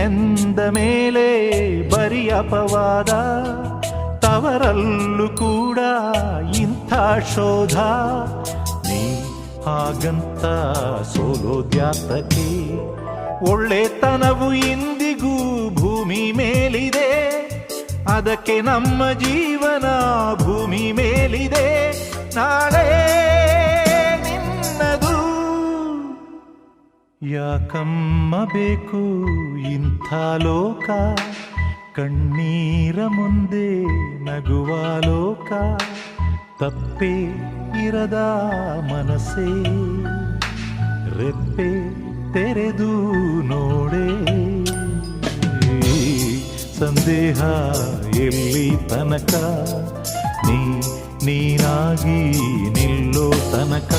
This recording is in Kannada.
ಹೆಣ್ಣೆಂದ ಮೇಲೆ ಬರಿ ಅಪವಾದ, ತವರಲ್ಲೂ ಕೂಡ ಇಂಥ ಶೋಧ. ನೀ ಹಾಗಂತ ಸೋಲೋದ್ಯಾತಕ್ಕೆ, ಒಳ್ಳೆತನವು ಇಂದಿಗೂ ಭೂಮಿ ಮೇಲಿದೆ, ಅದಕ್ಕೆ ನಮ್ಮ ಜೀವನ ಭೂಮಿ ಮೇಲಿದೆ. ನಾಳೆ ನಿನ್ನದು, ಯಾಕಮ್ಮ ಬೇಕು ಇಂಥ ಲೋಕ, ಕಣ್ಣೀರ ಮುಂದೆ ನಗುವ ಲೋಕ. ತಪ್ಪೇ ಇರದ ಮನಸ್ಸೇ ರೆಪ್ಪೆ ತೆರೆದು ನೋಡೆ, ಸಂದೇಹ ಎಲ್ಲಿ ತನಕ, ನೀನಾಗಿ ನಿಲ್ಲೋ ತನಕ.